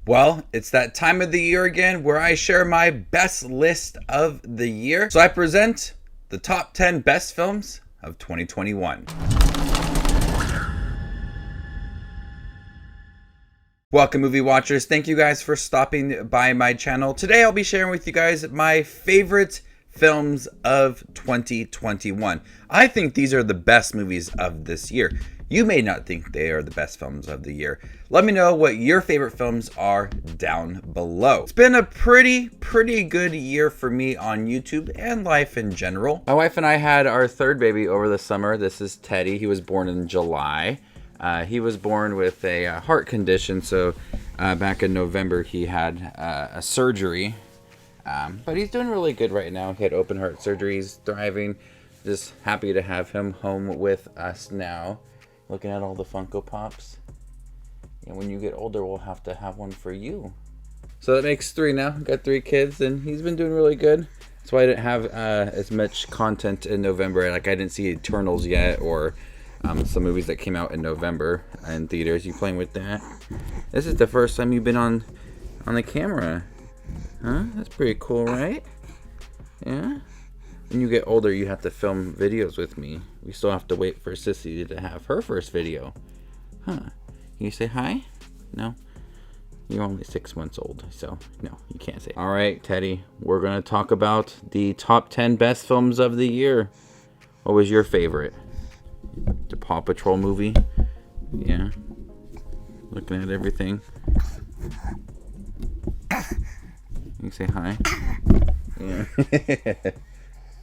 Well, it's that time of the year again where I share my best list of the year. So I present the top 10 best films of 2021. Welcome, movie watchers. Thank you guys for stopping by my channel. Today I'll be sharing with you guys my favorite films of 2021. I think these are the best movies of this year. You may not think they are the best films of the year. Let me know what your favorite films are down below. It's been a pretty good year for me on YouTube and life in general. My wife and I had our third baby over the summer. This is Teddy. He was born in July. He was born with a heart condition, so back in November he had a surgery. But he's doing really good right now. He had open heart surgery. He's thriving. Just happy to have him home with us now. Looking at all the Funko Pops. And when you get older, we'll have to have one for you. So that makes 3 now. Got 3 kids, and he's been doing really good. That's why I didn't have as much content in November. Like, I didn't see Eternals yet, or some movies that came out in November in theaters. You playing with that? This is the first time you've been on the camera. Huh? That's pretty cool, right? Yeah? When you get older, you have to film videos with me. We still have to wait for Sissy to have her first video. Huh. Can you say hi? No? You're only 6 months old, so no, you can't say. Alright, Teddy, we're going to talk about the top 10 best films of the year. What was your favorite? The Paw Patrol movie? Yeah. Looking at everything. You say hi? Yeah.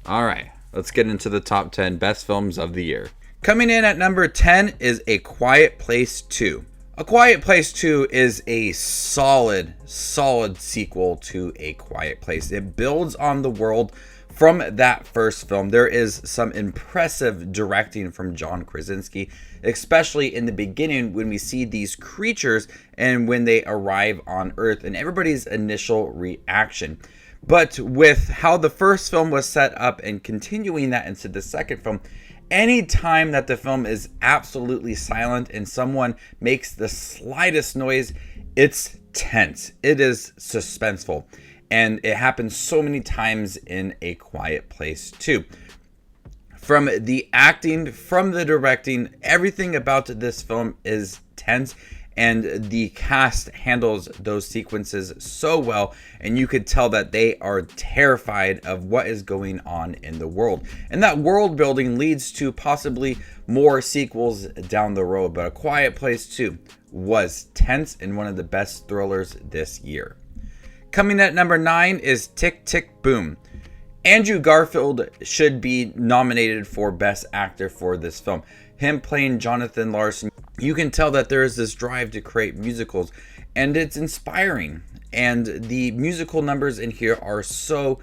Alright, let's get into the top 10 best films of the year. Coming in at number 10 is A Quiet Place 2. A Quiet Place 2 is a solid sequel to A Quiet Place. It builds on the world from that first film. There is some impressive directing from John Krasinski, especially in the beginning when we see these creatures and when they arrive on Earth and everybody's initial reaction. But with how the first film was set up and continuing that into the second film, any time that the film is absolutely silent and someone makes the slightest noise, it's tense. It is suspenseful. And it happens so many times in A Quiet Place 2. From the acting, from the directing, everything about this film is tense. And the cast handles those sequences so well, and you could tell that they are terrified of what is going on in the world. And that world building leads to possibly more sequels down the road, but A Quiet Place 2 was tense and one of the best thrillers this year. Coming at number 9 is Tick, Tick, Boom. Andrew Garfield should be nominated for Best Actor for this film. Him playing Jonathan Larson, you can tell that there is this drive to create musicals, and it's inspiring. And the musical numbers in here are so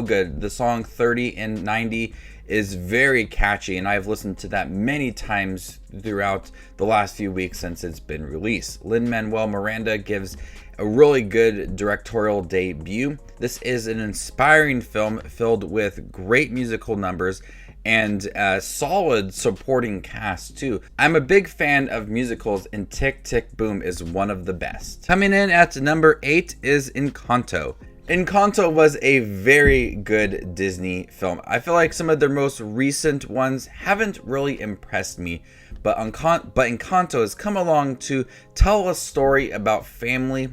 good. The song 30 and 90 is very catchy, and I've listened to that many times throughout the last few weeks since it's been released. Lin-Manuel Miranda gives a really good directorial debut. This is an inspiring film filled with great musical numbers and a solid supporting cast too. I'm a big fan of musicals, and Tick, Tick, Boom is one of the best. Coming in at number 8 is Encanto. Encanto was a very good Disney film. I feel like some of their most recent ones haven't really impressed me, but Encanto has come along to tell a story about family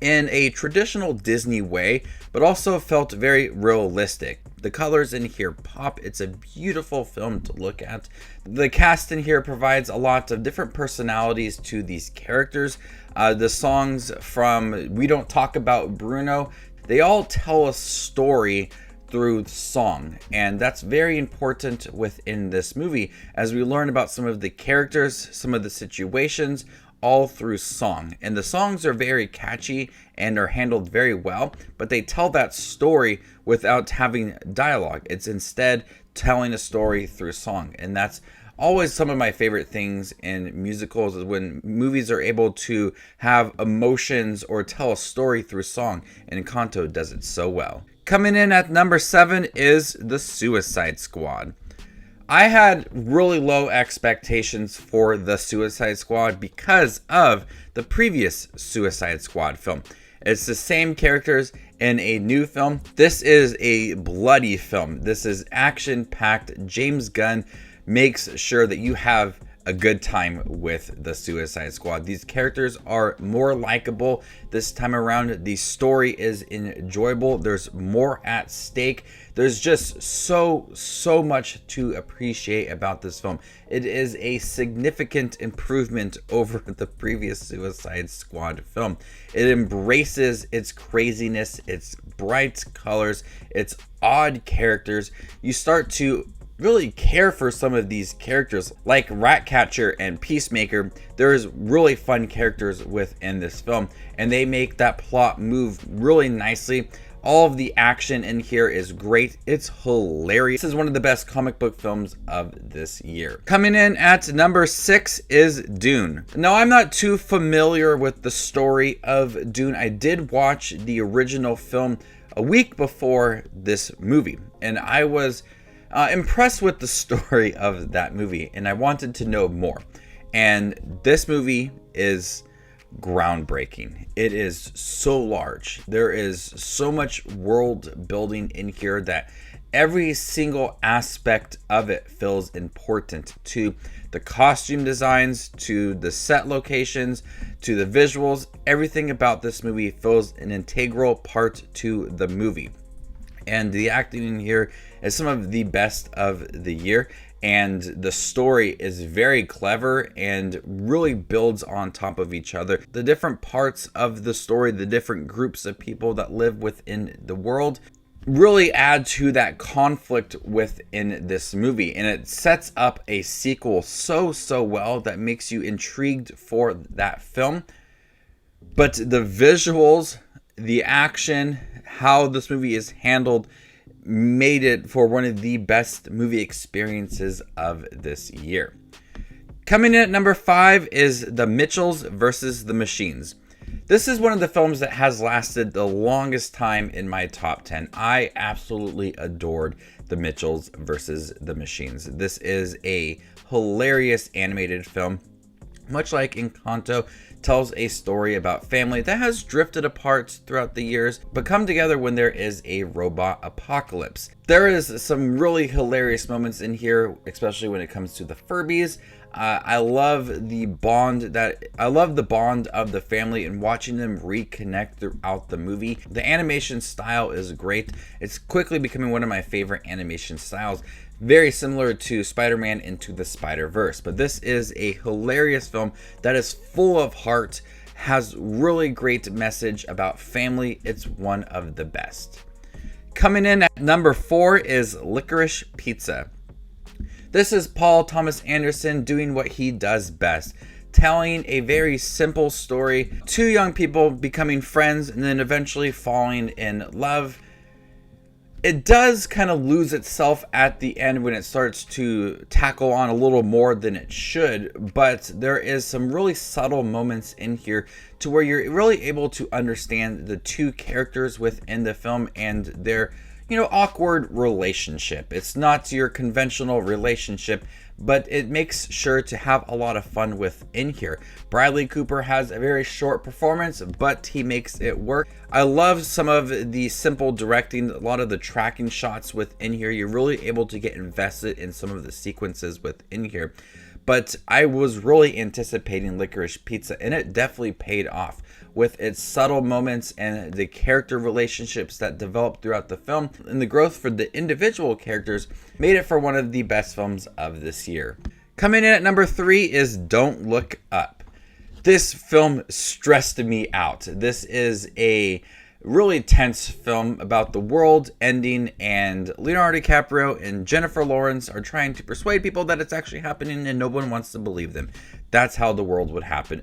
in a traditional Disney way, but also felt very realistic. The colors in here pop. It's a beautiful film to look at. The cast in here provides a lot of different personalities to these characters. The songs from We Don't Talk About Bruno, they all tell a story through song, and that's very important within this movie as we learn about some of the characters, some of the situations, all through song. And the songs are very catchy and are handled very well, but they tell that story without having dialogue. It's instead telling a story through song. And that's always some of my favorite things in musicals, is when movies are able to have emotions or tell a story through song, and Encanto does it so well. Coming in at number 7 is The Suicide Squad. I had really low expectations for the Suicide Squad because of the previous Suicide Squad film. It's the same characters in a new film. This is a bloody film. This is action-packed. James Gunn makes sure that you have a good time with the Suicide Squad. These characters are more likable this time around. The story is enjoyable. There's more at stake. There's just so much to appreciate about this film. It is a significant improvement over the previous Suicide Squad film. It embraces its craziness, its bright colors, its odd characters. You start to really care for some of these characters like Ratcatcher and Peacemaker. There's really fun characters within this film, and they make that plot move really nicely. All of the action in here is great. It's hilarious. This is one of the best comic book films of this year. Coming in at number 6 is Dune. Now, I'm not too familiar with the story of Dune. I did watch the original film a week before this movie, and I was impressed with the story of that movie, and I wanted to know more. And this movie is groundbreaking. It is so large. There is so much world building in here that every single aspect of it feels important, to the costume designs, to the set locations, to the visuals. Everything about this movie feels an integral part to the movie. And the acting in here is some of the best of the year, and the story is very clever and really builds on top of each other. The different parts of the story, the different groups of people that live within the world, really add to that conflict within this movie, and it sets up a sequel so well that makes you intrigued for that film. But the visuals, the action, how this movie is handled made it for one of the best movie experiences of this year. Coming in at number 5 is The Mitchells versus the Machines. This is one of the films that has lasted the longest time in my top 10. I absolutely adored The Mitchells versus the Machines. This is a hilarious animated film, much like Encanto. Tells a story about family that has drifted apart throughout the years, but come together when there is a robot apocalypse. There is some really hilarious moments in here, especially when it comes to the Furbies. I love the bond of the family and watching them reconnect throughout the movie. The animation style is great. It's quickly becoming one of my favorite animation styles. Very similar to Spider-Man Into the Spider-Verse. But this is a hilarious film that is full of heart, has really great message about family. It's one of the best. Coming in at number 4 is Licorice Pizza. This is Paul Thomas Anderson doing what he does best, telling a very simple story. 2 young people becoming friends and then eventually falling in love. It does kind of lose itself at the end when it starts to tackle on a little more than it should, but there is some really subtle moments in here to where you're really able to understand the 2 characters within the film and their, awkward relationship. It's not your conventional relationship, but it makes sure to have a lot of fun within here. Bradley Cooper has a very short performance, but he makes it work. I love some of the simple directing, a lot of the tracking shots within here. You're really able to get invested in some of the sequences within here. But I was really anticipating Licorice Pizza, and it definitely paid off with its subtle moments and the character relationships that developed throughout the film, and the growth for the individual characters made it for one of the best films of this year. Coming in at number 3 is Don't Look Up. This film stressed me out. This is a really tense film about the world ending, and Leonardo DiCaprio and Jennifer Lawrence are trying to persuade people that it's actually happening, and no one wants to believe them. That's how the world would happen.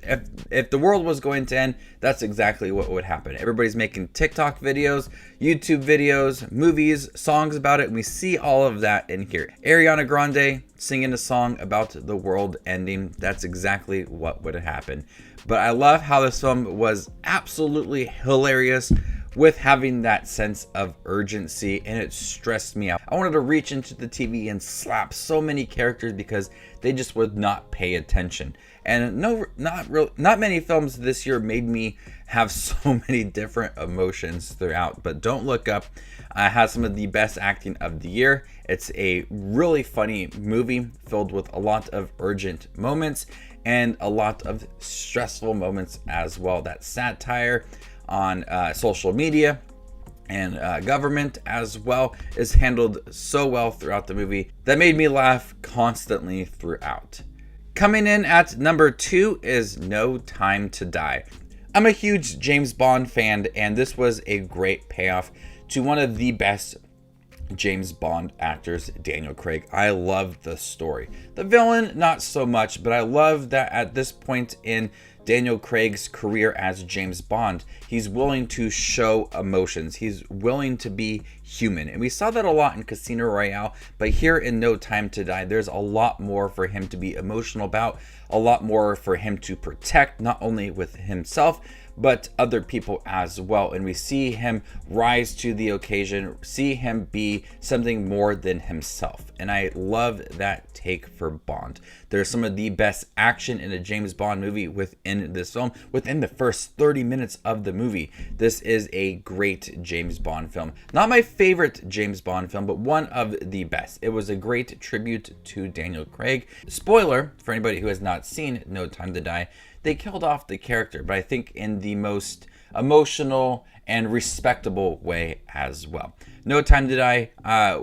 If the world was going to end, that's exactly what would happen. Everybody's making TikTok videos, YouTube videos, movies, songs about it, and we see all of that in here. Ariana Grande singing a song about the world ending. That's exactly what would happen. But I love how this film was absolutely hilarious, with having that sense of urgency, and it stressed me out. I wanted to reach into the TV and slap so many characters because they just would not pay attention. And not many films this year made me have so many different emotions throughout. But Don't Look Up has some of the best acting of the year. It's a really funny movie filled with a lot of urgent moments and a lot of stressful moments as well. That satire on social media and government as well is handled so well throughout the movie that made me laugh constantly throughout. Coming in at number 2 is No Time to Die. I'm a huge James Bond fan, and this was a great payoff to one of the best James Bond actors, Daniel Craig. I love the story. The villain, not so much, but I love that at this point in Daniel Craig's career as James Bond, he's willing to show emotions. He's willing to be human. And we saw that a lot in Casino Royale, but here in No Time to Die, there's a lot more for him to be emotional about, a lot more for him to protect, not only with himself, but other people as well. And we see him rise to the occasion, see him be something more than himself. And I love that take for Bond. There's some of the best action in a James Bond movie within this film, within the first 30 minutes of the movie. This is a great James Bond film. Not my favorite James Bond film, but one of the best. It was a great tribute to Daniel Craig. Spoiler for anybody who has not seen No Time to Die, they killed off the character, but I think in the most emotional and respectable way as well. No Time to Die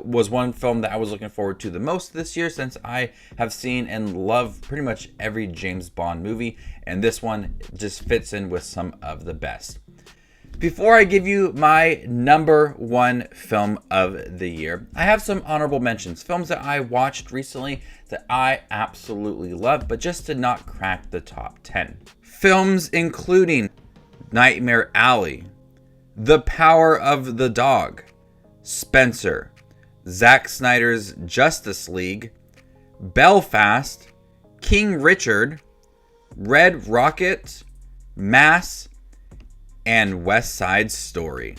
was one film that I was looking forward to the most this year, since I have seen and love pretty much every James Bond movie, and this one just fits in with some of the best. Before I give you my number 1 film of the year, I have some honorable mentions. Films that I watched recently that I absolutely love, but just did not crack the top 10. Films including Nightmare Alley, The Power of the Dog, Spencer, Zack Snyder's Justice League, Belfast, King Richard, Red Rocket, Mass, and West Side Story.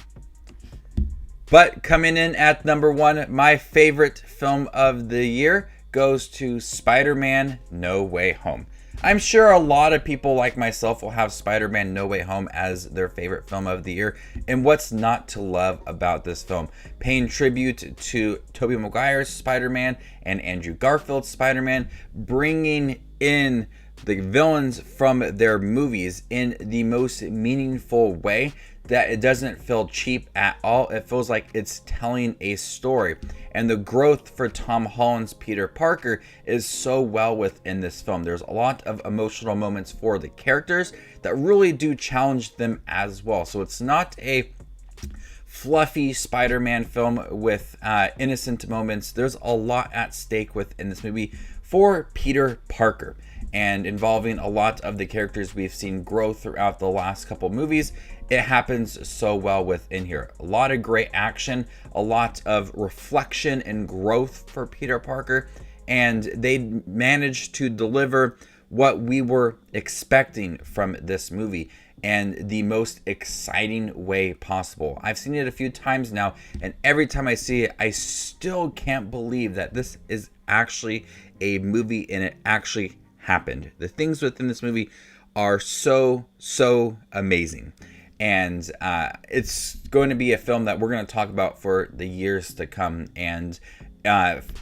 But coming in at number 1, my favorite film of the year goes to Spider-Man No Way Home. I'm sure a lot of people like myself will have Spider-Man No Way Home as their favorite film of the year. And what's not to love about this film? Paying tribute to Tobey Maguire's Spider-Man and Andrew Garfield's Spider-Man, bringing in the villains from their movies in the most meaningful way, that it doesn't feel cheap at all. It feels like it's telling a story. And the growth for Tom Holland's Peter Parker is so well within this film. There's a lot of emotional moments for the characters that really do challenge them as well. So it's not a fluffy Spider-Man film with innocent moments. There's a lot at stake within this movie for Peter Parker, and involving a lot of the characters we've seen grow throughout the last couple movies. It happens so well within here. A lot of great action, a lot of reflection and growth for Peter Parker, and they managed to deliver what we were expecting from this movie and the most exciting way possible. I've seen it a few times now, and every time I see it, I still can't believe that this is actually a movie and it actually happened. The things within this movie are so amazing. And it's going to be a film that we're going to talk about for the years to come. And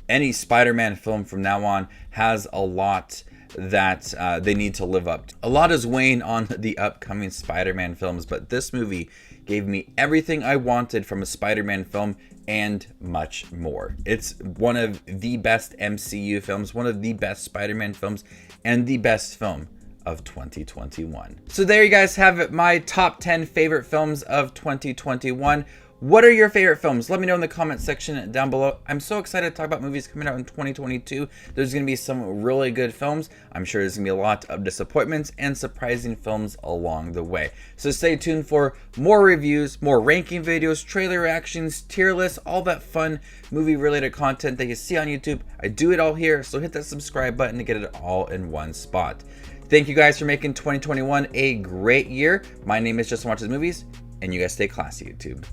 any Spider-Man film from now on has a lot that they need to live up to. A lot is weighing on the upcoming Spider-Man films, but this movie gave me everything I wanted from a Spider-Man film and much more. It's one of the best MCU films, one of the best Spider-Man films, and the best film of 2021. So there you guys have it, my top 10 favorite films of 2021. What are your favorite films? Let me know in the comment section down below. I'm so excited to talk about movies coming out in 2022. There's going to be some really good films. I'm sure there's going to be a lot of disappointments and surprising films along the way. So stay tuned for more reviews, more ranking videos, trailer reactions, tier lists, all that fun movie related content that you see on YouTube. I do it all here, so hit that subscribe button to get it all in one spot. Thank you guys for making 2021 a great year. My name is Justin Watches Movies. and you guys stay classy, YouTube.